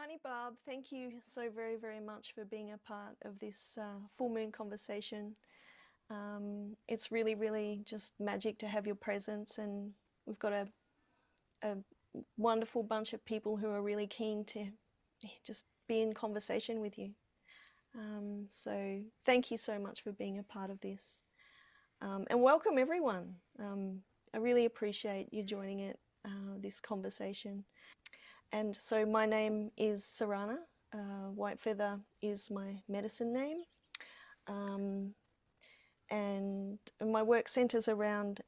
Aunty Barb, thank you so very, very much for being a part of this full moon conversation. It's really, really just magic to have your presence, and we've got a wonderful bunch of people who are really keen to just be in conversation with you. So thank you so much for being a part of this. And welcome everyone. I really appreciate you joining this conversation. And so my name is Serana. White feather is my medicine name. And my work centers around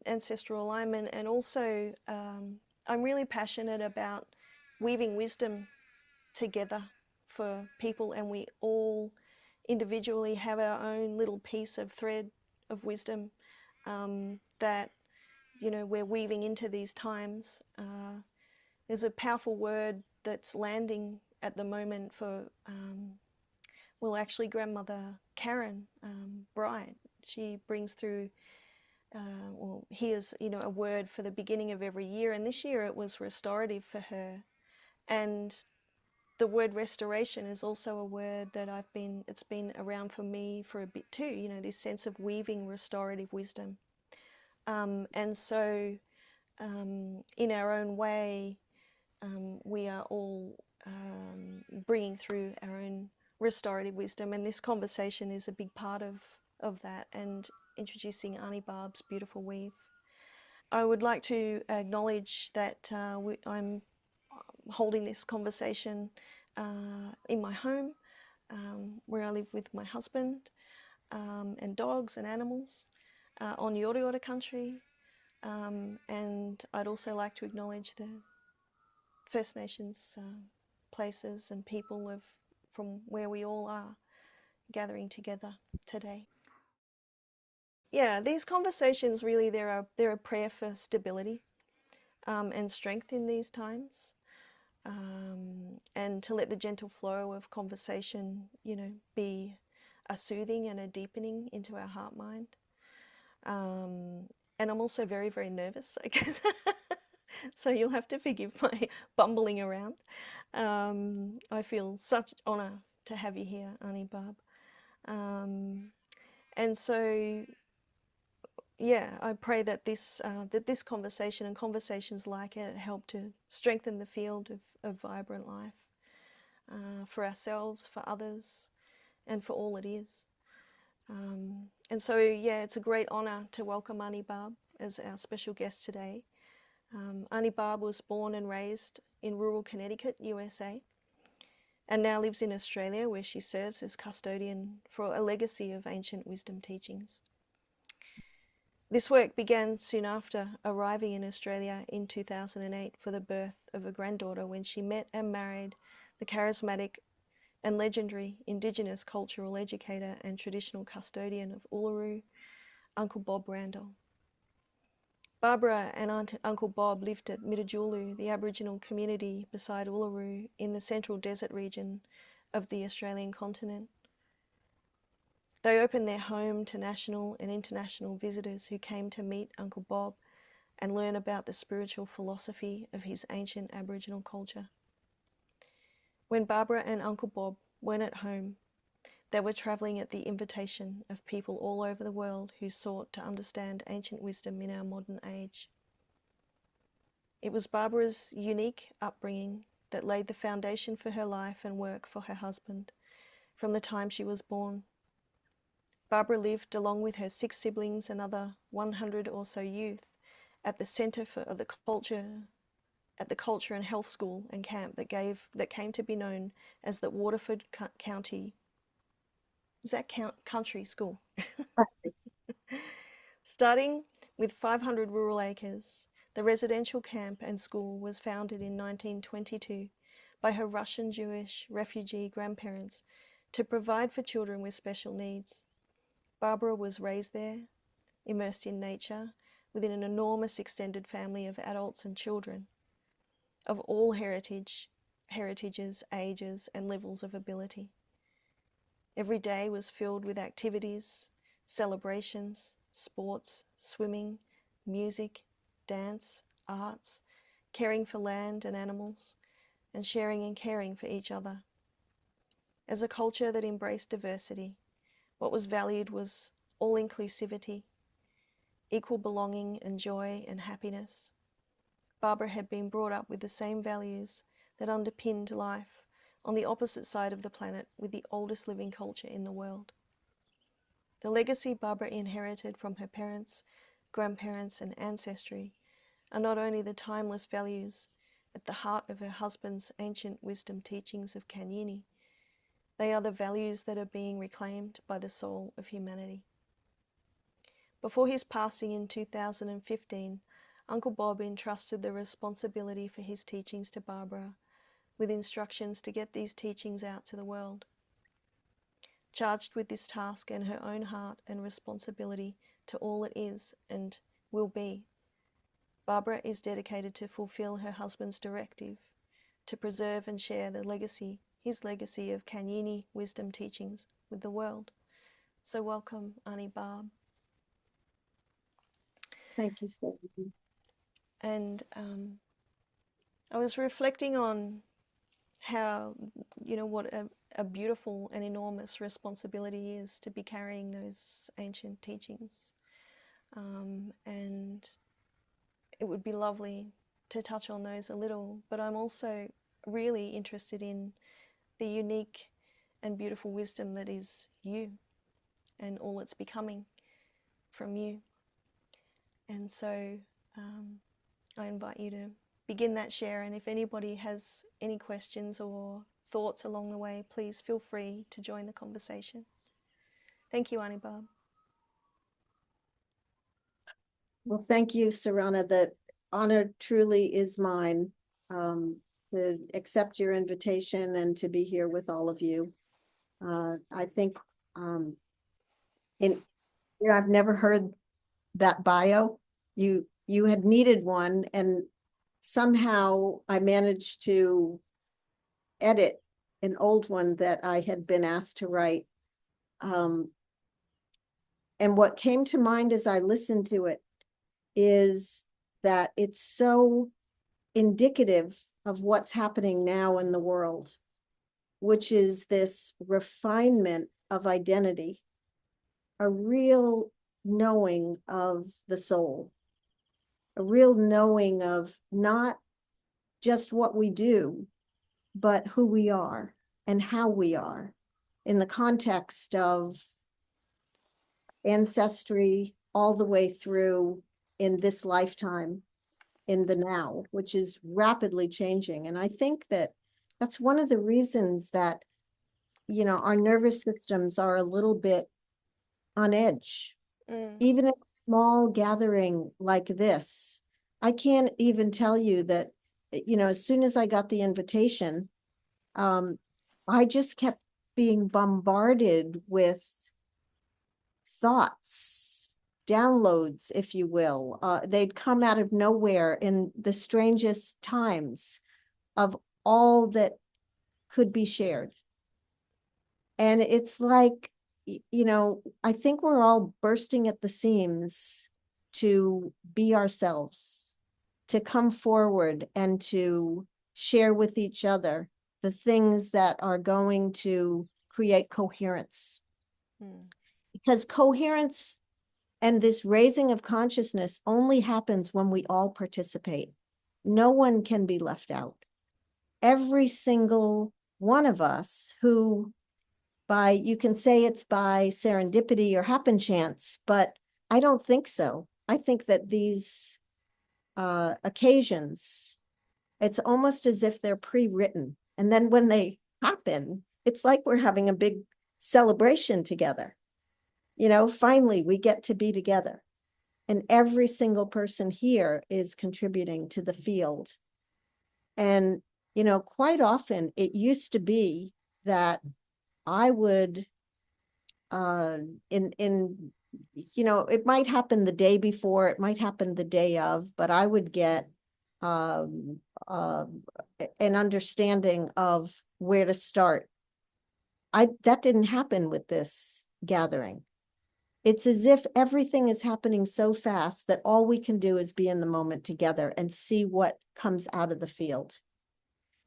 ancestral alignment, and also I'm really passionate about weaving wisdom together for people, and we all individually have our own little piece of thread of wisdom that we're weaving into these times. There's a powerful word that's landing at the moment for, actually Grandmother Karen Bright. She brings through, here's, a word for the beginning of every year, and this year it was restorative for her. And the word restoration is also a word that it's been around for me for a bit too, this sense of weaving restorative wisdom. And so in our own way, we are all bringing through our own restorative wisdom, and this conversation is a big part of that, and introducing Aunty Barb's beautiful weave. I would like to acknowledge that I'm holding this conversation in my home, where I live with my husband and dogs and animals on Uluru country, and I'd also like to acknowledge the First Nations places and people from where we all are gathering together today. Yeah, these conversations really, they're a prayer for stability and strength in these times, and to let the gentle flow of conversation, be a soothing and a deepening into our heart mind. And I'm also very, very nervous, I guess. So you'll have to forgive my bumbling around. I feel such honour to have you here, Aunty Barb. And so, yeah, I pray that this conversation and conversations like it help to strengthen the field of vibrant life for ourselves, for others, and for all it is. And so, yeah, it's a great honour to welcome Aunty Barb as our special guest today. Aunty Barb was born and raised in rural Connecticut, USA, and now lives in Australia, where she serves as custodian for a legacy of ancient wisdom teachings. This work began soon after arriving in Australia in 2008 for the birth of a granddaughter, when she met and married the charismatic and legendary Indigenous cultural educator and traditional custodian of Uluru, Uncle Bob Randall. Barbara and Uncle Bob lived at Midajulu, the Aboriginal community beside Uluru in the central desert region of the Australian continent. They opened their home to national and international visitors who came to meet Uncle Bob and learn about the spiritual philosophy of his ancient Aboriginal culture. When Barbara and Uncle Bob weren't at home, they were travelling at the invitation of people all over the world who sought to understand ancient wisdom in our modern age. It was Barbara's unique upbringing that laid the foundation for her life and work for her husband from the time she was born. Barbara lived along with her 6 siblings and other 100 or so youth at the centre for the culture and health school and camp that came to be known as the Waterford County. Is that country school? Starting with 500 rural acres, the residential camp and school was founded in 1922 by her Russian Jewish refugee grandparents to provide for children with special needs. Barbara was raised there, immersed in nature, within an enormous extended family of adults and children of all heritages, ages, and levels of ability. Every day was filled with activities, celebrations, sports, swimming, music, dance, arts, caring for land and animals, and sharing and caring for each other. As a culture that embraced diversity, what was valued was all-inclusivity, equal belonging and joy and happiness. Barbara had been brought up with the same values that underpinned life on the opposite side of the planet with the oldest living culture in the world. The legacy Barbara inherited from her parents, grandparents, and ancestry are not only the timeless values at the heart of her husband's ancient wisdom teachings of Kanyini, they are the values that are being reclaimed by the soul of humanity. Before his passing in 2015, Uncle Bob entrusted the responsibility for his teachings to Barbara, with instructions to get these teachings out to the world. Charged with this task and her own heart and responsibility to all it is and will be, Barbara is dedicated to fulfill her husband's directive to preserve and share his legacy of Kanyini wisdom teachings with the world. So welcome, Aunty Barb. Thank you, Serana. And I was reflecting on how, what a beautiful and enormous responsibility is to be carrying those ancient teachings. And it would be lovely to touch on those a little, but I'm also really interested in the unique and beautiful wisdom that is you and all it's becoming from you. And so I invite you to begin that share, and if anybody has any questions or thoughts along the way, please feel free to join the conversation. Thank you, Aunty Barb. Well, thank you, Serana. The honor truly is mine to accept your invitation and to be here with all of you. I think I've never heard that bio. You had needed one, and somehow I managed to edit an old one that I had been asked to write. And what came to mind as I listened to it is that it's so indicative of what's happening now in the world, which is this refinement of identity, a real knowing of the soul, a real knowing of not just what we do, but who we are and how we are in the context of ancestry all the way through in this lifetime, in the now, which is rapidly changing. And I think that that's one of the reasons that, our nervous systems are a little bit on edge. Even a small gathering like this, I can't even tell you that, as soon as I got the invitation, I just kept being bombarded with thoughts, downloads, if you will. They'd come out of nowhere in the strangest times of all that could be shared. And it's like, I think we're all bursting at the seams to be ourselves, to come forward and to share with each other the things that are going to create coherence. Because coherence and this raising of consciousness only happens when we all participate. No one can be left out. Every single one of us who, you can say it's by serendipity or happen chance, but I don't think so. I think that these occasions, it's almost as if they're pre-written. And then when they happen, it's like we're having a big celebration together. Finally, we get to be together. And every single person here is contributing to the field. And, quite often it used to be that I would, it might happen the day before, it might happen the day of, but I would get an understanding of where to start. That didn't happen with this gathering. It's as if everything is happening so fast that all we can do is be in the moment together and see what comes out of the field,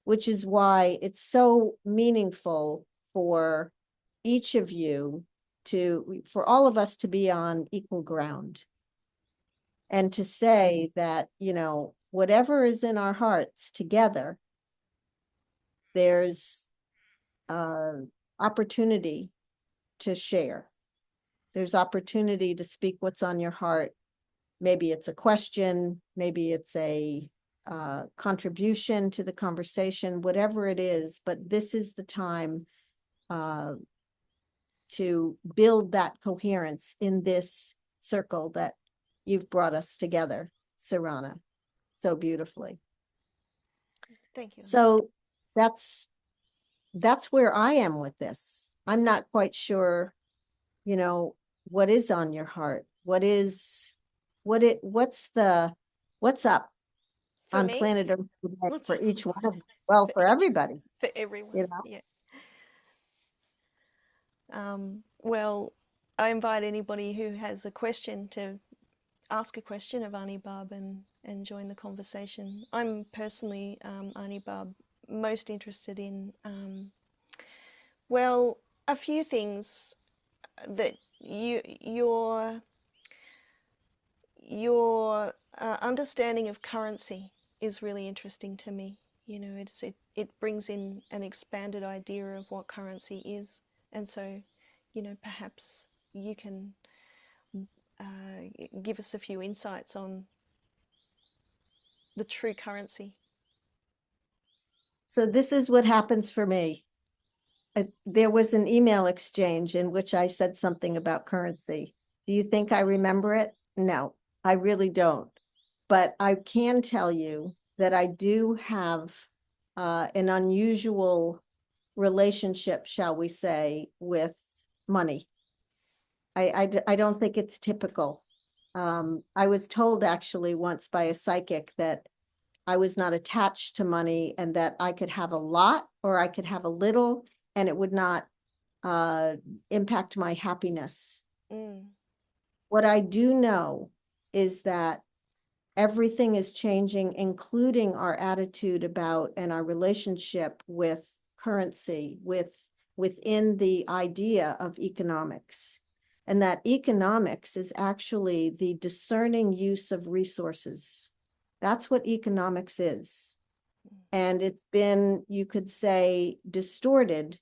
which is why it's so meaningful for each of you for all of us to be on equal ground and to say that, whatever is in our hearts together, there's opportunity to share. There's opportunity to speak what's on your heart. Maybe it's a question, maybe it's a contribution to the conversation, whatever it is, but this is the time to build that coherence in this circle that you've brought us together, Serana, so beautifully. Thank you. So that's where I am with this. I'm not quite sure, what is on your heart? What's up For on me? planet Earth today What's for up? each one of them? Well, for everybody, For everyone, yeah. Well, I invite anybody who has a question to ask a question of Aunty Barb and join the conversation. I'm personally, Aunty Barb, most interested in, well, a few things that your understanding of currency is really interesting to me. It brings in an expanded idea of what currency is, and so, perhaps you can give us a few insights on the true currency. So this is what happens for me. There was an email exchange in which I said something about currency. Do you think I remember it? No, I really don't. But I can tell you that I do have an unusual relationship, shall we say, with money. I don't think it's typical. I was told actually once by a psychic that I was not attached to money and that I could have a lot or I could have a little and it would not impact my happiness. What I do know is that everything is changing, including our attitude about and our relationship with currency, within the idea of economics. And that economics is actually the discerning use of resources. That's what economics is. And it's been, you could say, distorted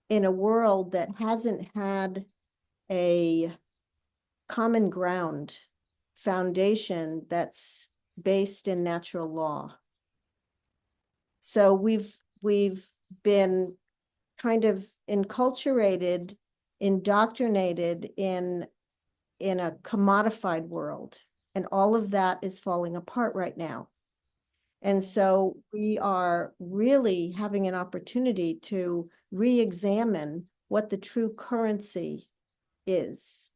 in a world that hasn't had a common ground foundation that's based in natural law. So we've been kind of enculturated, indoctrinated in a commodified world, and all of that is falling apart right now. And so we are really having an opportunity to re-examine what the true currency is.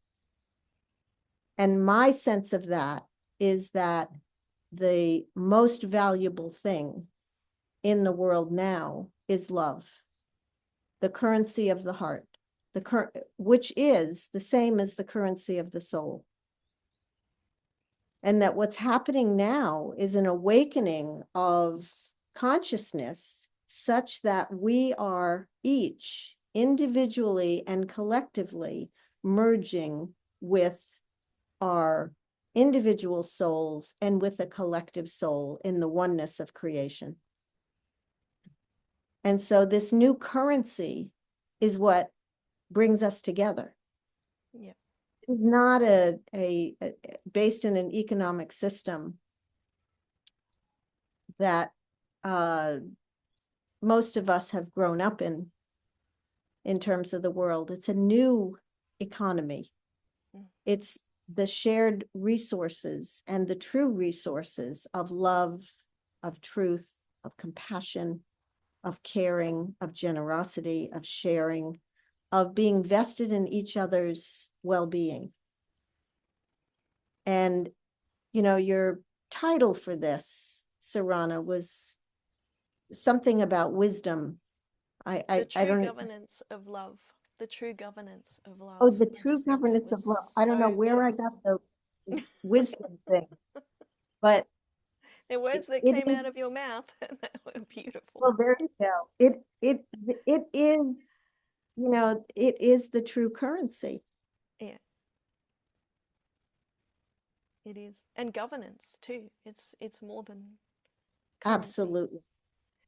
And my sense of that is that the most valuable thing in the world now is love, the currency of the heart, which is the same as the currency of the soul. And that what's happening now is an awakening of consciousness such that we are each individually and collectively merging with our individual souls and with a collective soul in the oneness of creation. And so this new currency is what brings us together. Yeah. It's not based in an economic system that most of us have grown up in terms of the world. It's a new economy. It's the shared resources and the true resources of love, of truth, of compassion, of caring, of generosity, of sharing, of being vested in each other's well-being. And, your title for this, Serana, was something about wisdom. The I true don't. governance of love. The true governance of love. Oh, the I true just thought that governance was of love. I don't know so where good. I got the wisdom thing, but They're words that It came is, out of your mouth and they were beautiful. well, there you go. It is, it is the true currency. Yeah, it is. And governance too. It's more than currency. Absolutely.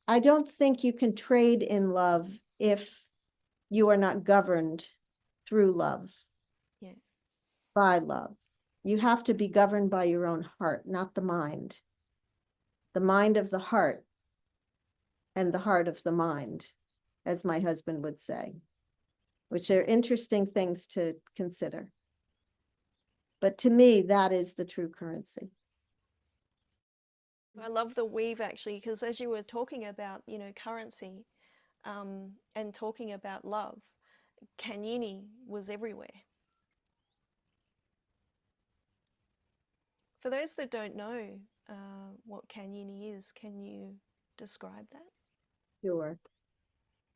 I don't think you can trade in love if you are not governed through love, Yeah. by love. You have to be governed by your own heart, not the mind. The mind of the heart and the heart of the mind, as my husband would say, which are interesting things to consider. But to me, that is the true currency. I love the weave actually, because as you were talking about, currency, and talking about love, Kanyini was everywhere. For those that don't know what Kanyini is, can you describe that? Sure.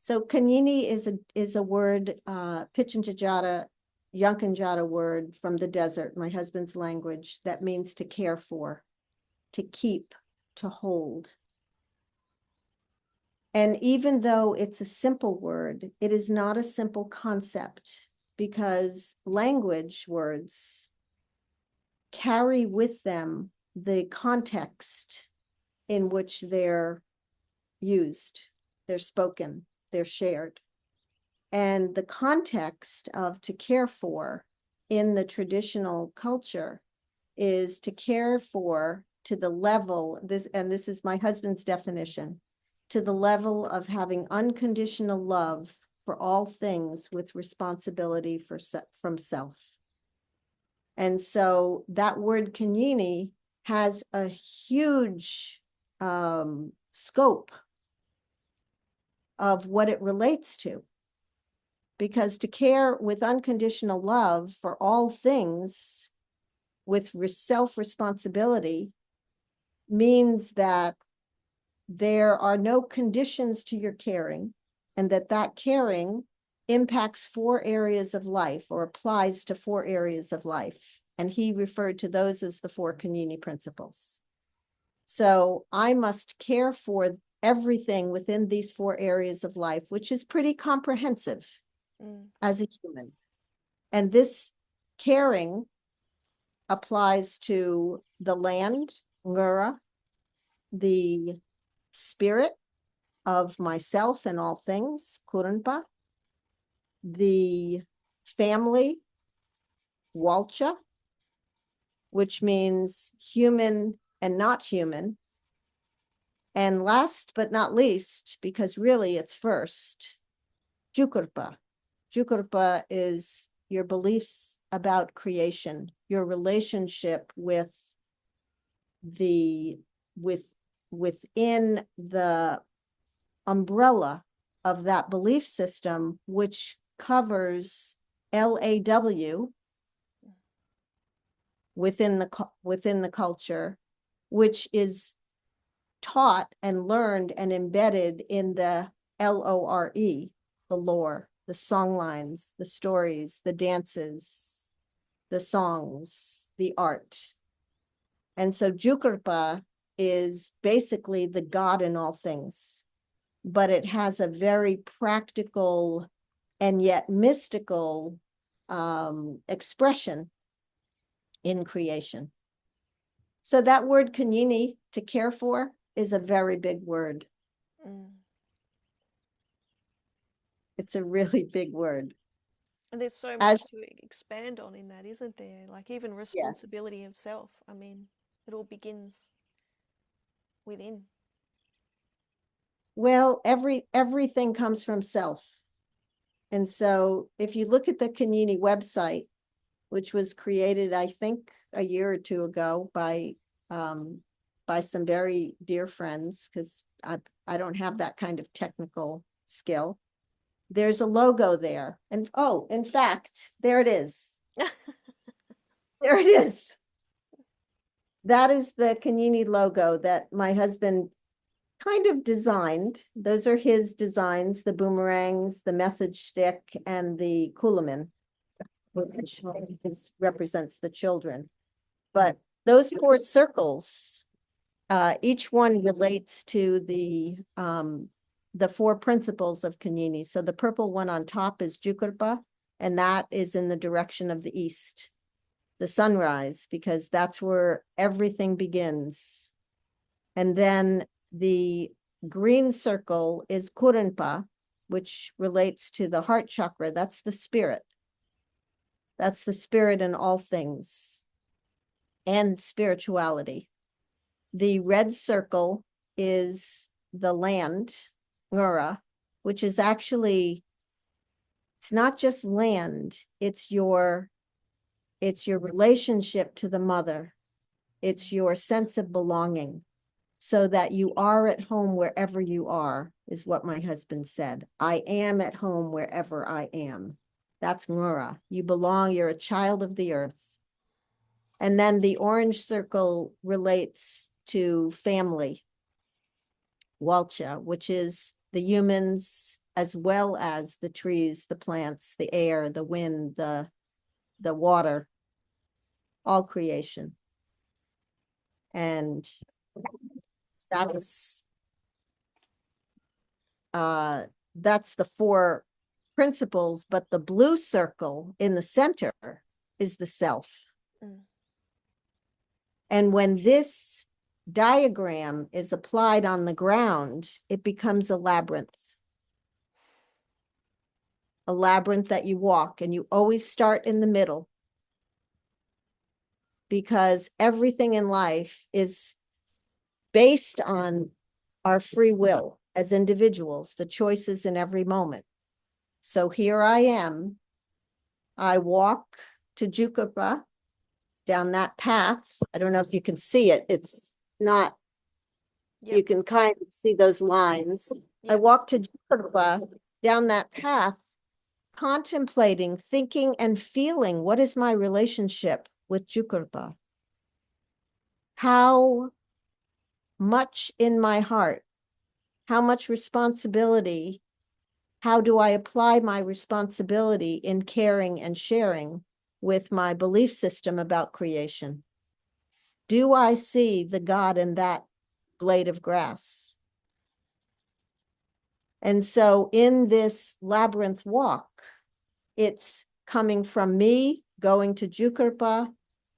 So Kanyini is a word, Pichinjajata, Yankanjata word from the desert, my husband's language, that means to care for, to keep, to hold. And even though it's a simple word, it is not a simple concept because language words carry with them the context in which they're used, they're spoken, they're shared. And the context of to care for in the traditional culture is to care for to the level, this is my husband's definition, to the level of having unconditional love for all things with responsibility from self. And so that word Kanyini has a huge scope of what it relates to. Because to care with unconditional love for all things with self-responsibility means that there are no conditions to your caring, and that caring impacts 4 areas of life or applies to 4 areas of life. And he referred to those as the 4 Kanyini principles. So I must care for everything within these 4 areas of life, which is pretty comprehensive as a human. And this caring applies to the land, Ngura, the spirit of myself and all things, Kurunpa, the family, Walcha, which means human and not human. And last but not least, because really it's first, Jukurpa. Jukurpa is your beliefs about creation, your relationship with within the umbrella of that belief system, which covers LAW within the culture, which is taught and learned and embedded in the LORE, the lore, the song lines, the stories, the dances, the songs, the art. And so Jukurpa is basically the God in all things, but it has a very practical and yet mystical expression in creation. So that word Kanyini, to care for, is a very big word. It's a really big word. And there's so As much to expand on in that, isn't there? Like even yes. responsibility of self. I mean, it all begins within. Well, everything comes from self. And so if you look at the Kanyini website, which was created, I think, a year or 2 ago by some very dear friends, because I don't have that kind of technical skill. There's a logo there. And oh, in fact, there it is. There it is. That is the Kanyini logo that my husband kind of designed. Those are his designs, the boomerangs, the message stick, and the kulamin, which represents the children. But those 4 circles each one relates to the four principles of Kenyini. So the purple one on top is Jukurpa, and that is in the direction of the east, the sunrise, because that's where everything begins. And then the green circle is Kurunpa, which relates to the heart chakra. That's the spirit. That's the spirit in all things and spirituality. The red circle is the land, Ngura, which is actually, it's not just land, it's your relationship to the mother. It's your sense of belonging, so that you are at home wherever you are, is what my husband said. I am at home wherever I am. That's Ngura. You belong, you're a child of the earth. And then the orange circle relates to family, Walcha, which is the humans as well as the trees, the plants, the air, the wind, the water, all creation. And that's the four principles, but the blue circle in the center is the self. Mm. And when this diagram is applied on the ground, it becomes a labyrinth that you walk, and you always start in the middle, because everything in life is based on our free will as individuals, the choices in every moment. So here I am. I walk to Jukurpa down that path. I don't know if you can see it. It's not, yep. You can kind of see those lines. Yep. I walk to Jukurpa down that path, contemplating, thinking, and feeling, what is my relationship with Jukurpa? How much in my heart? How much responsibility? How do I apply my responsibility in caring and sharing with my belief system about creation? Do I see the God in that blade of grass? And so in this labyrinth walk, it's coming from me, going to Jukurpa,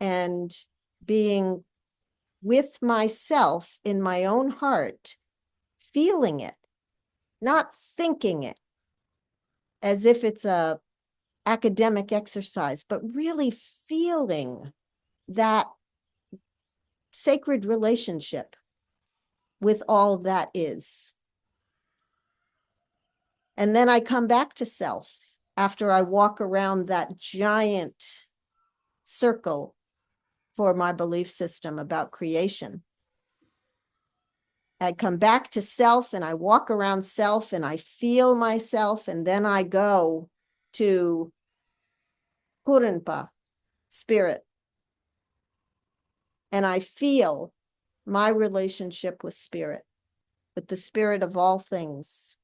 and being with myself in my own heart, feeling it, not thinking it as if it's a academic exercise, but really feeling that sacred relationship with all that is. And then I come back to self after I walk around that giant circle for my belief system about creation. I come back to self and I walk around self and I feel myself, and then I go to Kurunpa, spirit. And I feel my relationship with spirit, with the spirit of all things,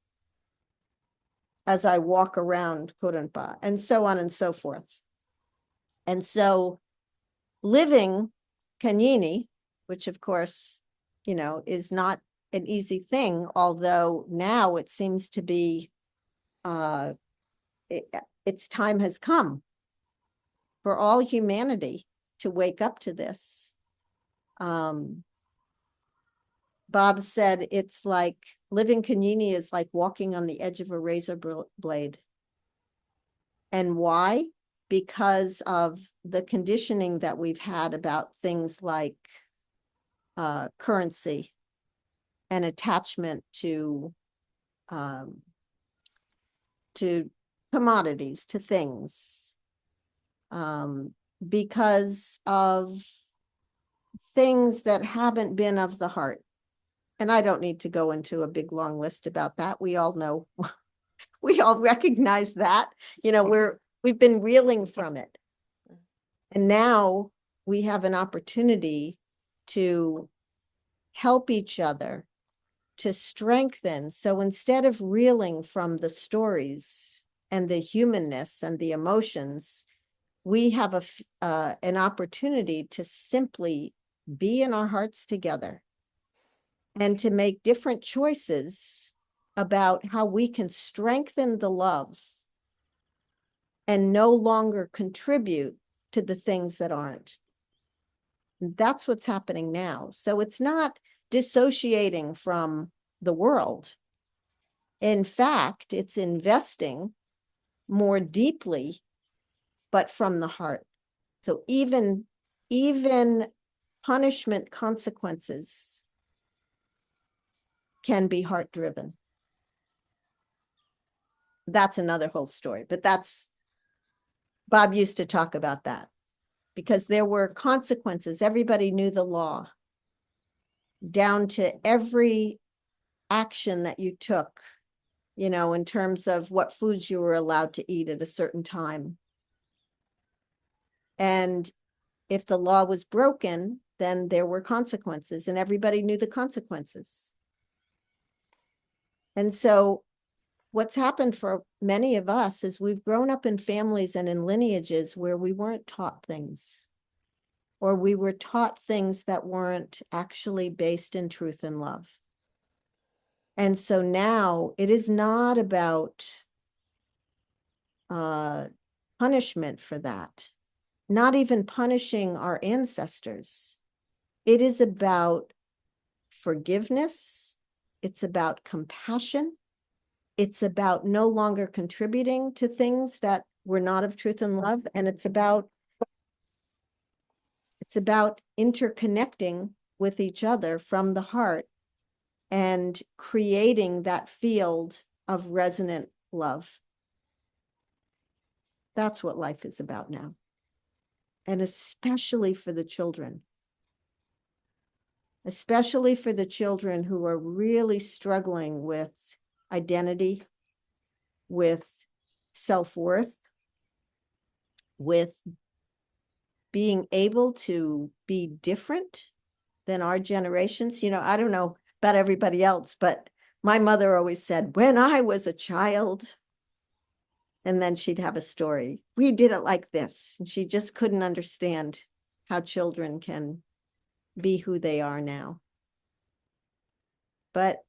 as I walk around Kurunpa, and so on and so forth. And so living Kenyini, which of course, is not an easy thing, although now it seems to be, its time has come for all humanity to wake up to this. Bob said it's like living Kenyini is like walking on the edge of a razor blade. And why? Because of the conditioning that we've had about things like currency and attachment to commodities, to things, because of things that haven't been of the heart. And I don't need to go into a big long list about that. We all know, we all recognize that, we've been reeling from it. And now we have an opportunity to help each other, to strengthen. So instead of reeling from the stories and the humanness and the emotions, we have an opportunity to simply be in our hearts together and to make different choices about how we can strengthen the love and no longer contribute to the things that aren't. That's what's happening now. So it's not dissociating from the world. In fact, it's investing more deeply, but from the heart. So even punishment consequences can be heart driven. That's another whole story, but Bob used to talk about that because there were consequences. Everybody knew the law down to every action that you took, in terms of what foods you were allowed to eat at a certain time. And if the law was broken, then there were consequences, and everybody knew the consequences. And so what's happened for many of us is we've grown up in families and in lineages where we weren't taught things, or we were taught things that weren't actually based in truth and love. And so now it is not about punishment for that, not even punishing our ancestors. It is about forgiveness. It's about compassion. It's about no longer contributing to things that were not of truth and love. And it's about interconnecting with each other from the heart and creating that field of resonant love. That's what life is about now. And especially for the children. Especially for the children who are really struggling with identity, with self-worth, with being able to be different than our generations. I don't know about everybody else, but my mother always said, when I was a child, and then she'd have a story. We did it like this. And she just couldn't understand how children can be who they are now. But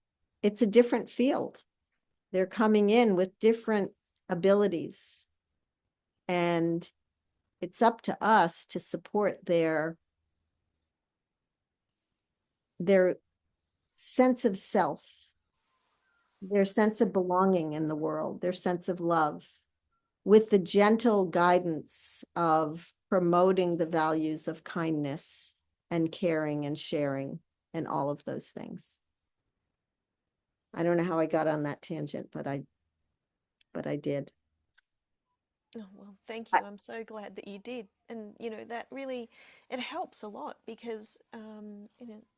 it's a different field. They're coming in with different abilities. And it's up to us to support their sense of self, their sense of belonging in the world, their sense of love, with the gentle guidance of promoting the values of kindness and caring and sharing and all of those things. I don't know how I got on that tangent, but I did. Oh, well, thank you. I'm so glad that you did. And, that really, it helps a lot because,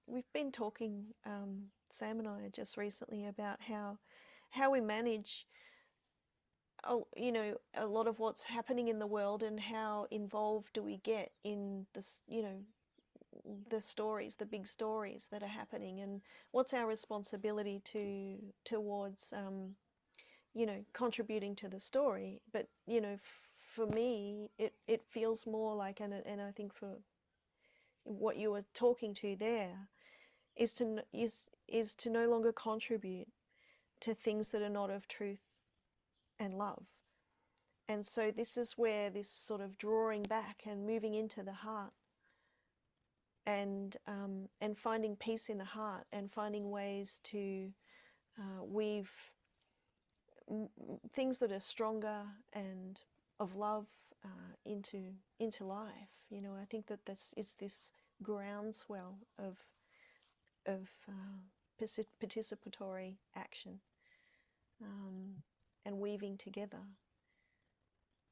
we've been talking, Sam and I just recently about how we manage, a lot of what's happening in the world and how involved do we get in this, the stories, the big stories that are happening, and what's our responsibility towards contributing to the story. But for me, it feels more like, and I think for what you were talking to there is to no longer contribute to things that are not of truth and love. And so this is where this sort of drawing back and moving into the heart and finding peace in the heart and finding ways to weave things that are stronger and of love into life. I think it's this groundswell of participatory action and weaving together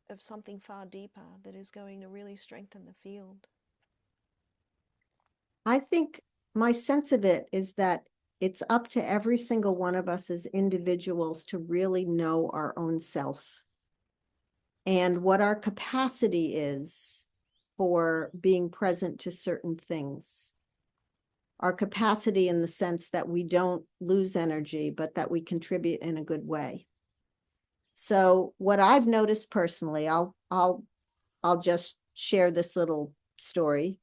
of something far deeper that is going to really strengthen the field. I think my sense of it is that it's up to every single one of us as individuals to really know our own self and what our capacity is for being present to certain things. Our capacity in the sense that we don't lose energy, but that we contribute in a good way. So what I've noticed personally, I'll just share this little story.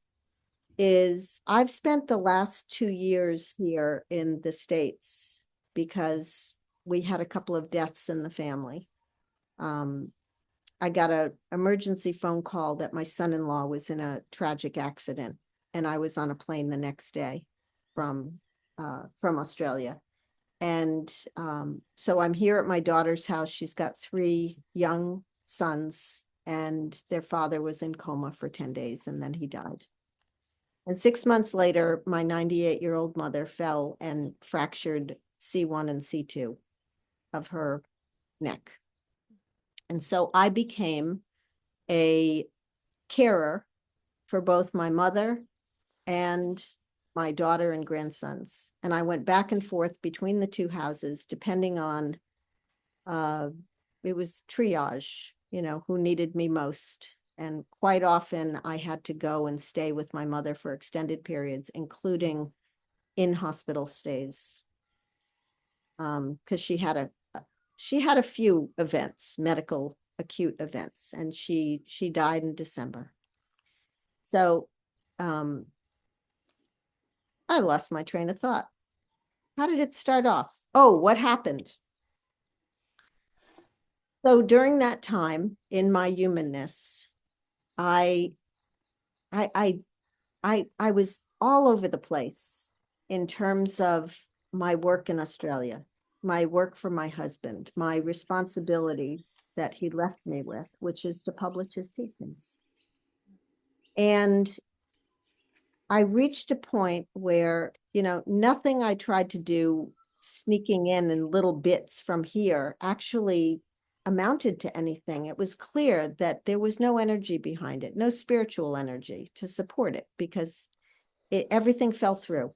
is I've spent the last 2 years here in the States because we had a couple of deaths in the family. I got an emergency phone call that my son-in-law was in a tragic accident, and I was on a plane the next day from Australia. And so I'm here at my daughter's house. She's got 3 young sons, and their father was in coma for 10 days, and then he died. And 6 months later, my 98-year-old mother fell and fractured C1 and C2 of her neck. And so I became a carer for both my mother and my daughter and grandsons. And I went back and forth between the 2 houses, depending on, it was triage, who needed me most. And quite often I had to go and stay with my mother for extended periods, including in hospital stays. Because she had a few events, medical acute events, and she died in December. So I lost my train of thought. How did it start off? Oh, what happened? So during that time in my humanness, I was all over the place in terms of my work in Australia, my work for my husband, my responsibility that he left me with, which is to publish his teachings. And I reached a point where, nothing I tried to do sneaking in little bits from here actually amounted to anything. It was clear that there was no energy behind it, no spiritual energy to support it, because everything fell through,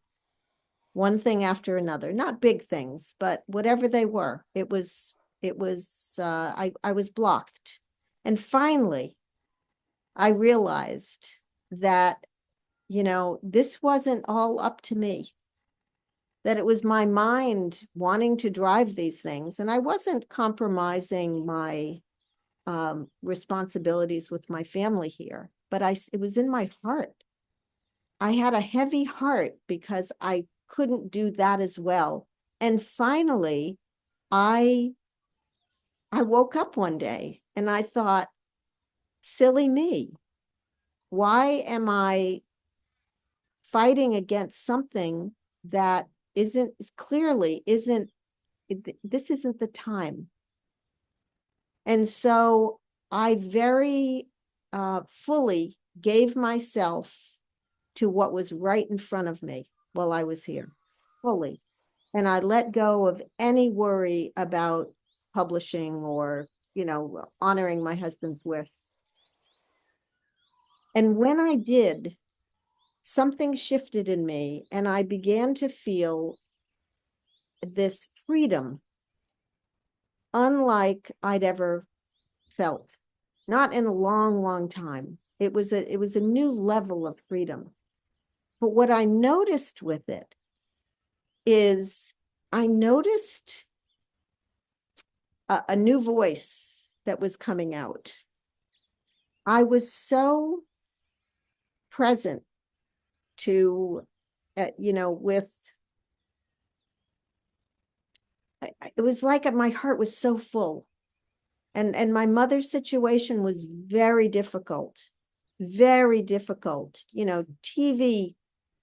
one thing after another. Not big things, but whatever they were, I was blocked. And finally, I realized that, this wasn't all up to me, that it was my mind wanting to drive these things. And I wasn't compromising my responsibilities with my family here, but it was in my heart. I had a heavy heart because I couldn't do that as well. And finally, I woke up one day and I thought, silly me, why am I fighting against something that this isn't the time? And so I very fully gave myself to what was right in front of me while I was here, fully. And I let go of any worry about publishing or, honoring my husband's wish. And when I did, something shifted in me, and I began to feel this freedom unlike I'd ever felt, not in a long, long time. It was a new level of freedom. But what I noticed with it is I noticed a new voice that was coming out. I was so present to, with, it was like my heart was so full. And my mother's situation was very difficult, TV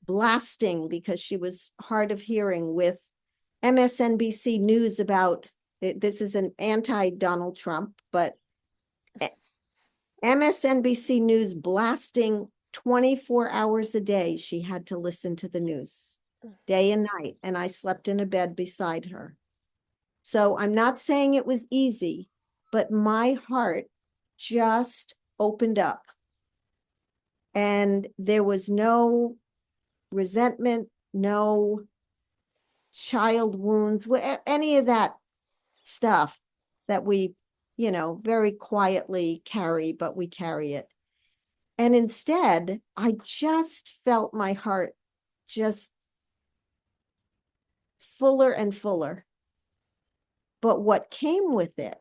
blasting because she was hard of hearing, with MSNBC News about, this is an anti-Donald Trump, but MSNBC News blasting 24 hours a day. She had to listen to the news day and night, and I slept in a bed beside her. So I'm not saying it was easy, but my heart just opened up. And there was no resentment, no child wounds, any of that stuff that we, very quietly carry, but we carry it. And instead, I just felt my heart just fuller and fuller. But what came with it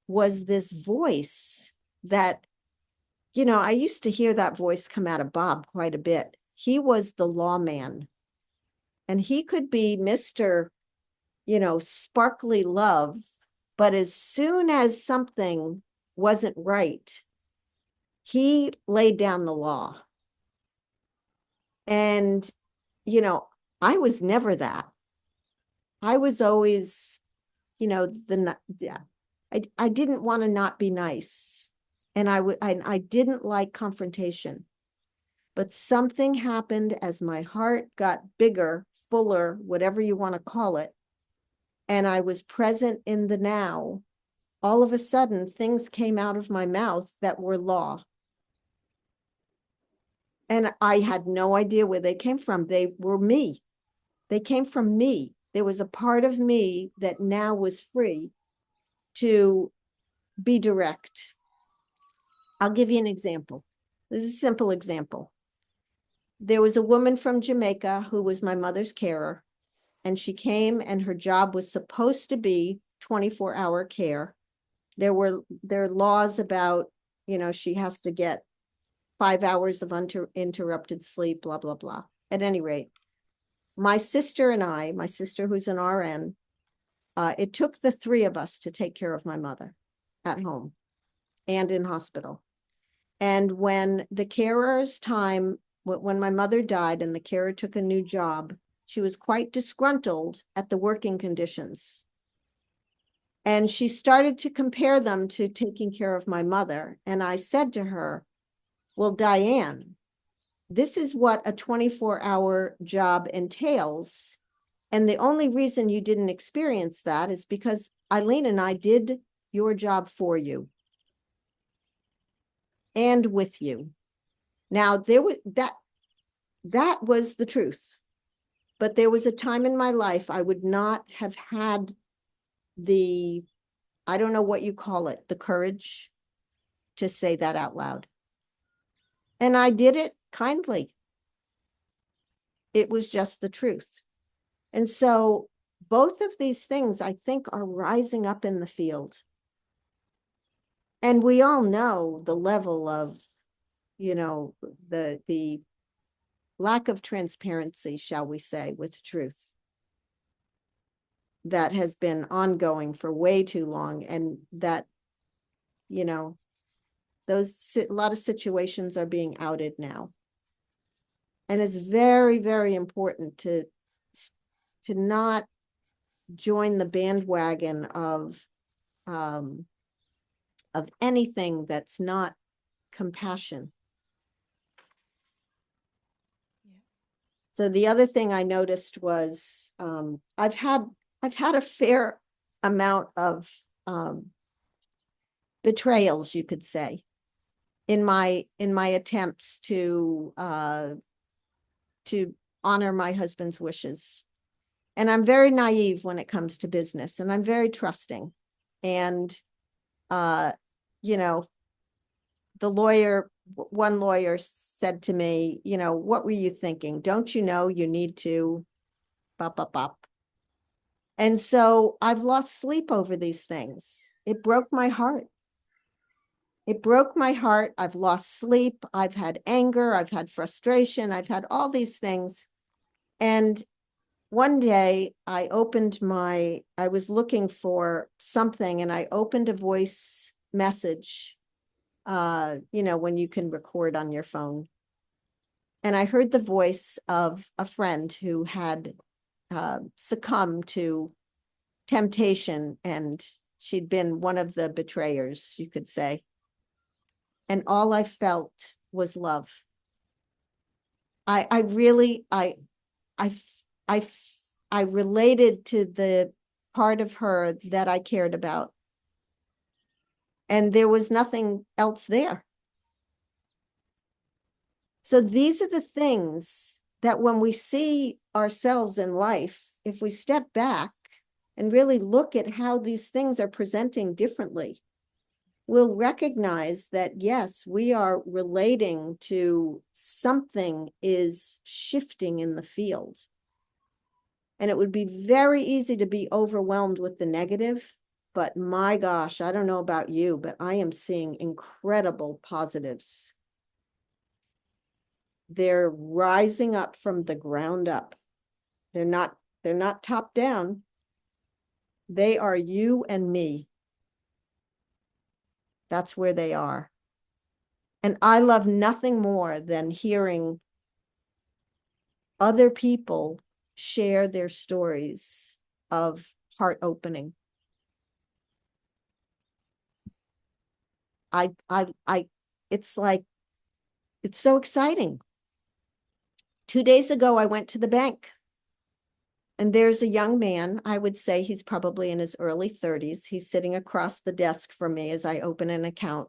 was this voice that, I used to hear that voice come out of Bob quite a bit. he was the lawman. And he could be Mr., sparkly love, but as soon as something wasn't right, he laid down the law. And, I was never that. I was always, yeah, I didn't want to not be nice. And I didn't like confrontation. But something happened as my heart got bigger, fuller, whatever you want to call it. And I was present in the now. All of a sudden, things came out of my mouth that were law. And I had no idea where they came from. They were me. They came from me. There was a part of me that now was free to be direct. I'll give you an example. This is a simple example. There was a woman from Jamaica who was my mother's carer, and she came and her job was supposed to be 24-hour care. There are laws about, she has to get 5 hours of uninterrupted sleep, blah, blah, blah. At any rate, my sister and I, my sister who's an RN, it took the three of us to take care of my mother at home and in hospital. And when the carer's time, when my mother died and the carer took a new job, she was quite disgruntled at the working conditions. And she started to compare them to taking care of my mother. And I said to her, well, Diane, this is what a 24-hour job entails. And the only reason you didn't experience that is because Eileen and I did your job for you and with you. Now, there was that was the truth. But there was a time in my life I would not have had the, I don't know what you call it, the courage to say that out loud. And I did it kindly. It was just the truth. And so both of these things, I think, are rising up in the field. And we all know the level of, the lack of transparency, shall we say, with truth that has been ongoing for way too long. And that, a lot of situations are being outed now. And it's very, very important to not join the bandwagon of anything that's not compassion. Yeah. So the other thing I noticed was I've had a fair amount of betrayals, you could say, in my attempts to honor my husband's wishes. And I'm very naive when it comes to business, and I'm very trusting. And one lawyer said to me, what were you thinking? Don't you know you need to bop, bop, bop. And so I've lost sleep over these things. It broke my heart. It broke my heart. I've lost sleep. I've had anger. I've had frustration. I've had all these things. And one day I was looking for something, and I opened a voice message, when you can record on your phone. And I heard the voice of a friend who had succumbed to temptation, and she'd been one of the betrayers, you could say. And all I felt was love. I related to the part of her that I cared about. And there was nothing else there. So these are the things that when we see ourselves in life, if we step back and really look at how these things are presenting differently, we'll recognize that, yes, we are relating to something is shifting in the field. And it would be very easy to be overwhelmed with the negative. But my gosh, I don't know about you, but I am seeing incredible positives. they're rising up from the ground up. They're not top down. They are you and me. That's where they are. And I love nothing more than hearing other people share their stories of heart opening. It's like, it's so exciting. 2 days ago, I went to the bank and there's a young man, I would say he's probably in his early 30s. He's sitting across the desk from me as I open an account.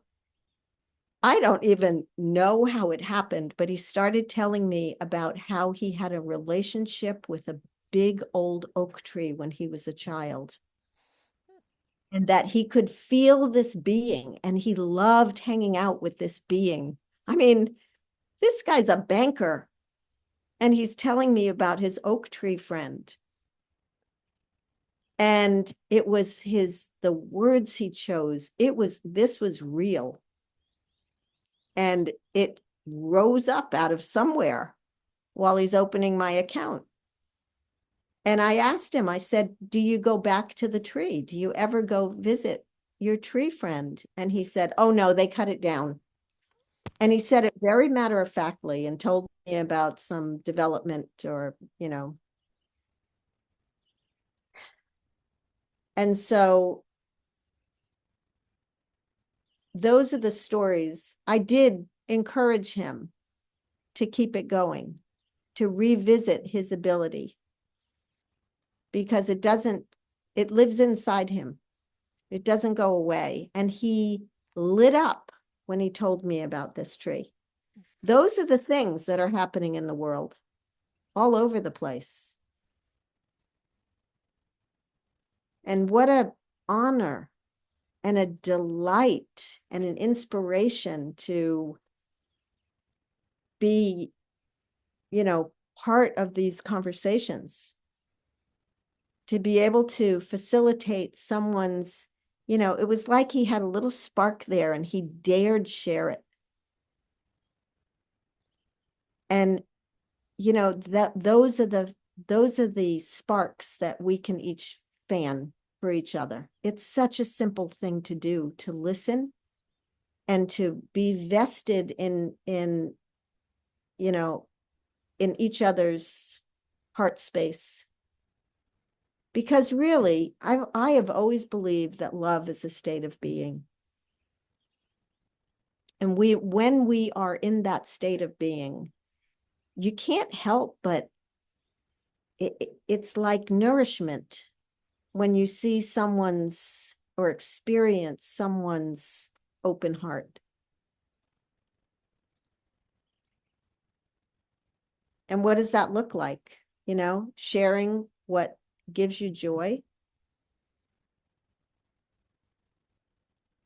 I don't even know how it happened, but he started telling me about how he had a relationship with a big old oak tree when he was a child. And that he could feel this being and he loved hanging out with this being. I mean, this guy's a banker and he's telling me about his oak tree friend. And it was the words he chose. This was real. And it rose up out of somewhere while he's opening my account. And I asked him, I said, do you go back to the tree? Do you ever go visit your tree friend? And he said, oh no, they cut it down. And he said it very matter-of-factly and told me about some development or, And so those are the stories. I did encourage him to keep it going, to revisit his ability, because it lives inside him. It doesn't go away. And he lit up when he told me about this tree. Those are the things that are happening in the world, all over the place. And what an honor and a delight and an inspiration to be, part of these conversations, to be able to facilitate someone's, it was like he had a little spark there and he dared share it. And, those are the sparks that we can each fan for each other. It's such a simple thing to do, to listen and to be vested in each other's heart space. Because really, I have always believed that love is a state of being. And when we are in that state of being, you can't help but it's like nourishment when you see someone's or experience someone's open heart. And what does that look like? Sharing what gives you joy,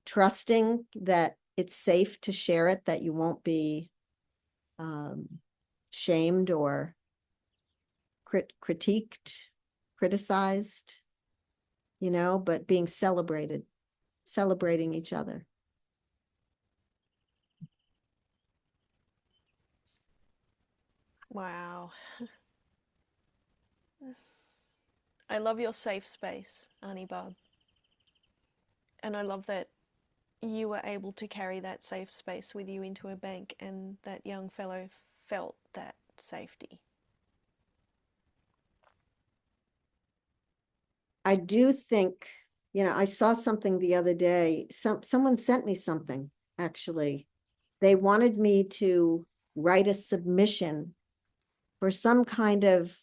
trusting that it's safe to share it, that you won't be shamed or critiqued, criticized, but being celebrating each other. Wow. I love your safe space, Aunty Barb. And I love that you were able to carry that safe space with you into a bank and that young fellow felt that safety. I do think, I saw something the other day. Someone sent me something, actually. They wanted me to write a submission for some kind of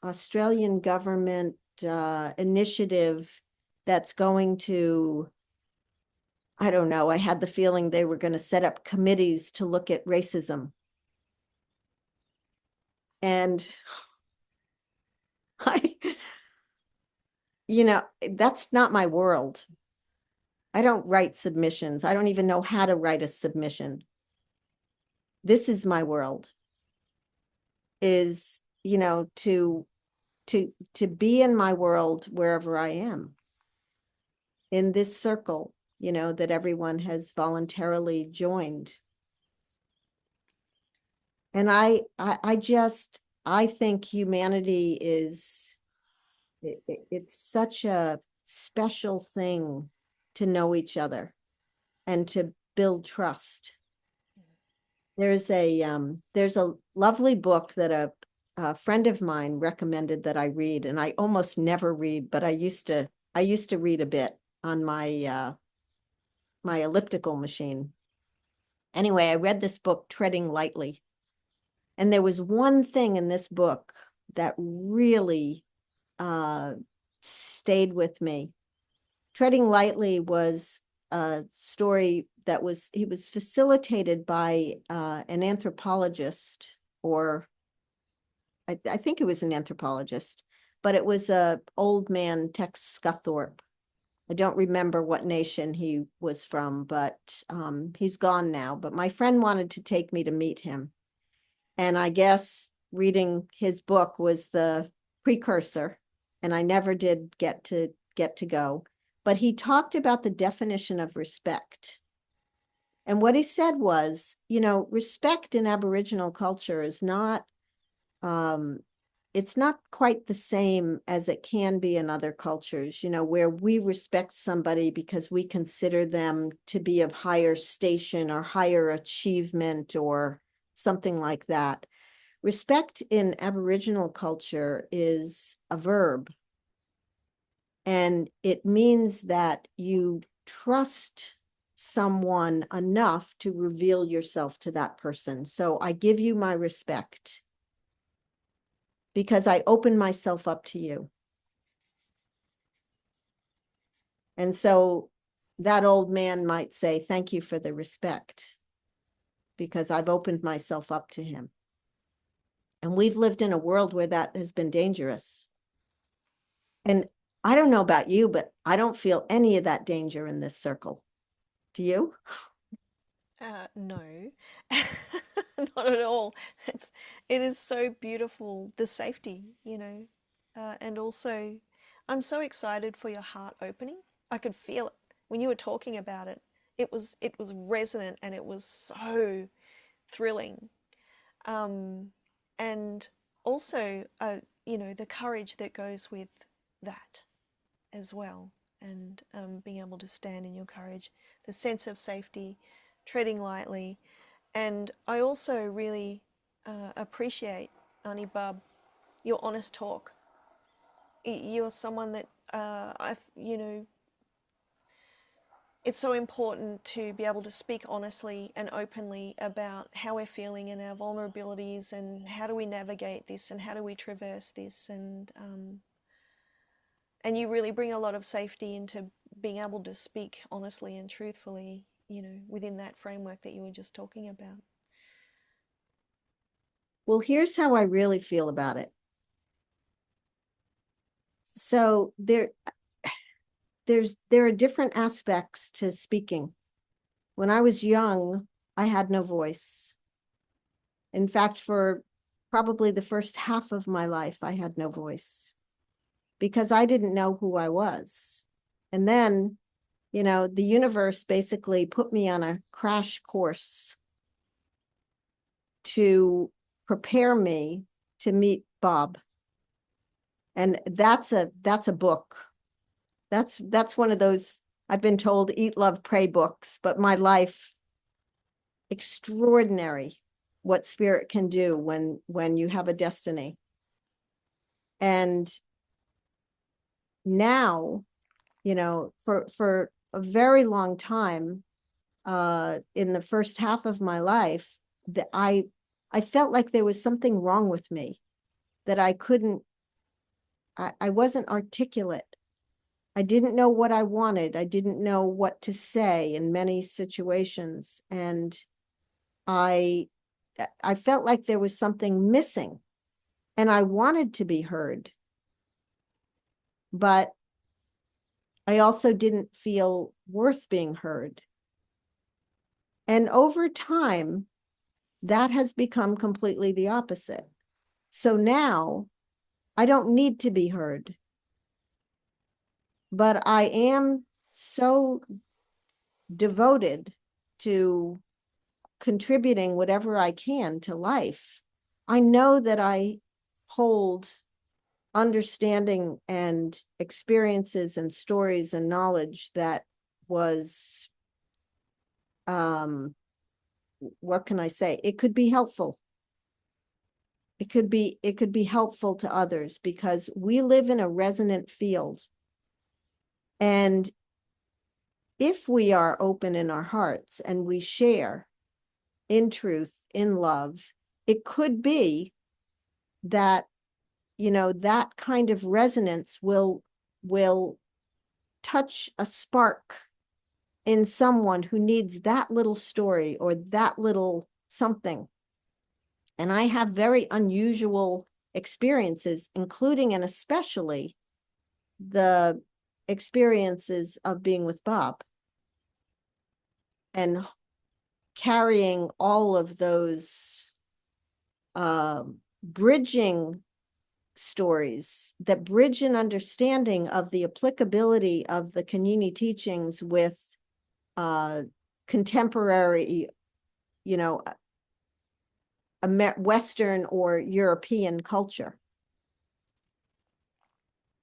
Australian government initiative that's going to, I don't know, I had the feeling they were going to set up committees to look at racism. And that's not my world. I don't write submissions. I don't even know how to write a submission. This is my world, is, to be in my world wherever I am, in this circle, that everyone has voluntarily joined. And I think humanity is, it's such a special thing to know each other and to build trust. There's a lovely book that a friend of mine recommended that I read, and I almost never read, but I used to read a bit on my elliptical machine. Anyway, I read this book, Treading Lightly. And there was one thing in this book that really stayed with me. Treading Lightly was a story that he was facilitated by an anthropologist, or I think it was an anthropologist, but it was a old man, Tex Scunthorpe. I don't remember what nation he was from, but he's gone now. But my friend wanted to take me to meet him. And I guess reading his book was the precursor, and I never did get to go. But he talked about the definition of respect. And what he said was, respect in Aboriginal culture is not, it's not quite the same as it can be in other cultures, where we respect somebody because we consider them to be of higher station or higher achievement or something like that. Respect in Aboriginal culture is a verb, and it means that you trust someone enough to reveal yourself to that person. So I give you my respect because I open myself up to you. And so that old man might say, thank you for the respect because I've opened myself up to him. And we've lived in a world where that has been dangerous. And I don't know about you, but I don't feel any of that danger in this circle. Do you? No, not at all. It is so beautiful, the safety, and also I'm so excited for your heart opening. I could feel it when you were talking about it. It was resonant and it was so thrilling. And also, the courage that goes with that as well, and being able to stand in your courage, the sense of safety, treading lightly. And I also really appreciate, Aunty Barb, your honest talk. You're someone that it's so important to be able to speak honestly and openly about how we're feeling and our vulnerabilities and how do we navigate this and how do we traverse this, and you really bring a lot of safety into being able to speak honestly and truthfully, within that framework that you were just talking about. Well, here's how I really feel about it. So there are different aspects to speaking. When I was young, I had no voice. In fact, for probably the first half of my life, I had no voice because I didn't know who I was. And then, the universe basically put me on a crash course to prepare me to meet Bob. And that's a book. That's one of those, I've been told, eat, love, pray books, but my life, extraordinary what spirit can do when you have a destiny. And now, for a very long time, in the first half of my life, that I felt like there was something wrong with me, that I wasn't articulate. I didn't know what I wanted. I didn't know what to say in many situations. And I felt like there was something missing, and I wanted to be heard. But I also didn't feel worth being heard. And over time, that has become completely the opposite. So now I don't need to be heard, but I am so devoted to contributing whatever I can to life, I know that I hold understanding and experiences and stories and knowledge that was, what can I say? It could be helpful. It could be helpful to others, because we live in a resonant field. And if we are open in our hearts and we share in truth, in love, it could be that, that kind of resonance will touch a spark in someone who needs that little story or that little something. And I have very unusual experiences, including and especially the experiences of being with Bob and carrying all of those bridging stories that bridge an understanding of the applicability of the Kanini teachings with contemporary, Western or European culture.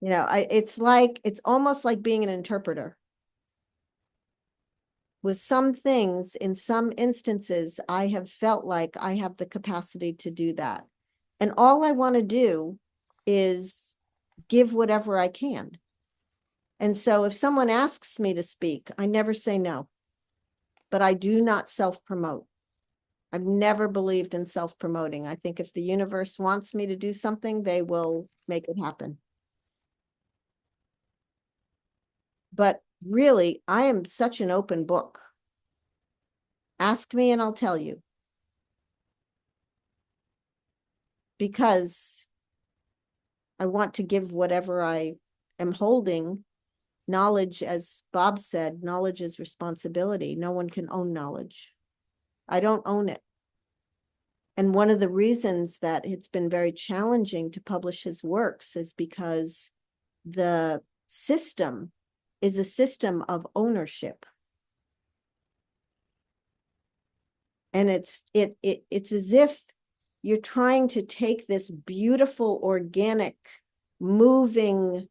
It's almost like being an interpreter. With some things, in some instances, I have felt like I have the capacity to do that. And all I want to do is give whatever I can. And so if someone asks me to speak, I never say no. But I do not self-promote. I've never believed in self-promoting. I think if the universe wants me to do something, they will make it happen. But really, I am such an open book. Ask me and I'll tell you. Because I want to give whatever I am holding. Knowledge, as Bob said, knowledge is responsibility. No one can own knowledge. I don't own it. And one of the reasons that it's been very challenging to publish his works is because the system is a system of ownership. And it's as if you're trying to take this beautiful, organic, moving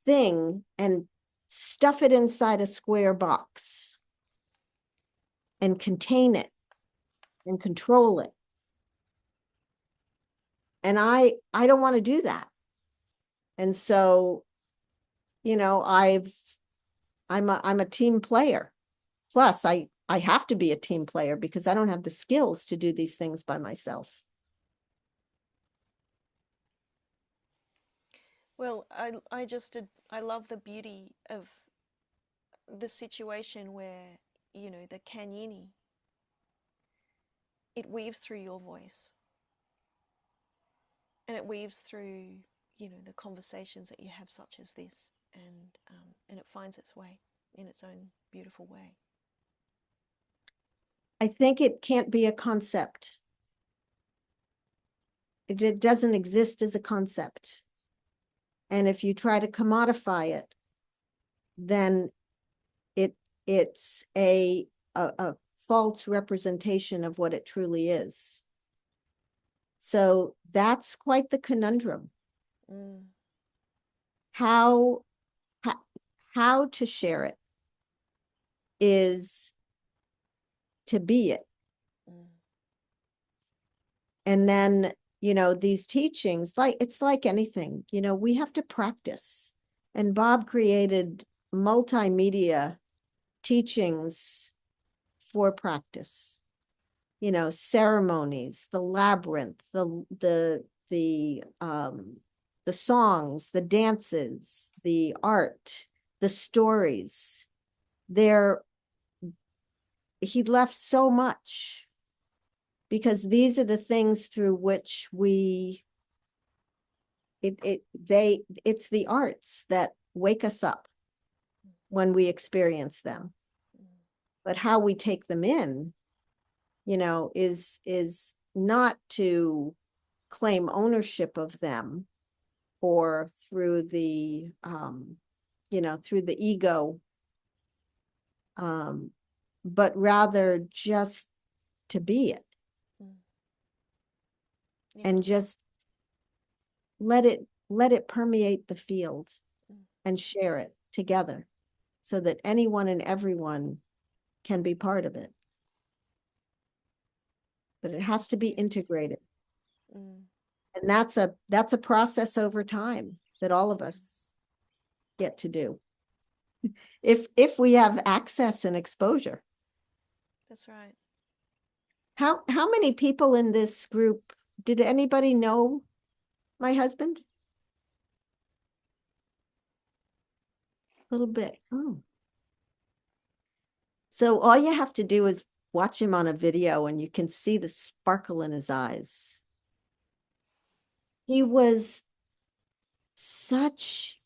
thing and stuff it inside a square box and contain it and control it. And I don't want to do that. And so, I'm a team player. Plus, I have to be a team player because I don't have the skills to do these things by myself. Well, I love the beauty of the situation where, the Kanyini, it weaves through your voice. And it weaves through, the conversations that you have, such as this, and it finds its way in its own beautiful way. I think it can't be a concept. It doesn't exist as a concept. And if you try to commodify it, then it's a false representation of what it truly is. So that's quite the conundrum. Mm. How to share it is to be it. Mm. And then, these teachings, it's like anything, we have to practice. And Bob created multimedia teachings for practice. Ceremonies, the labyrinth, the songs, the dances, the art, the stories. He left so much, because these are the things through which it's the arts that wake us up when we experience them. But how we take them in, is not to claim ownership of them, or through the ego, but rather just to be it. Yeah. And just let it permeate the field and share it together so that anyone and everyone can be part of it. But it has to be integrated. And that's a process over time that all of us get to do. If we have access and exposure. That's right. How many people in this group, did anybody know my husband? A little bit. Oh. So all you have to do is watch him on a video and you can see the sparkle in his eyes. He was such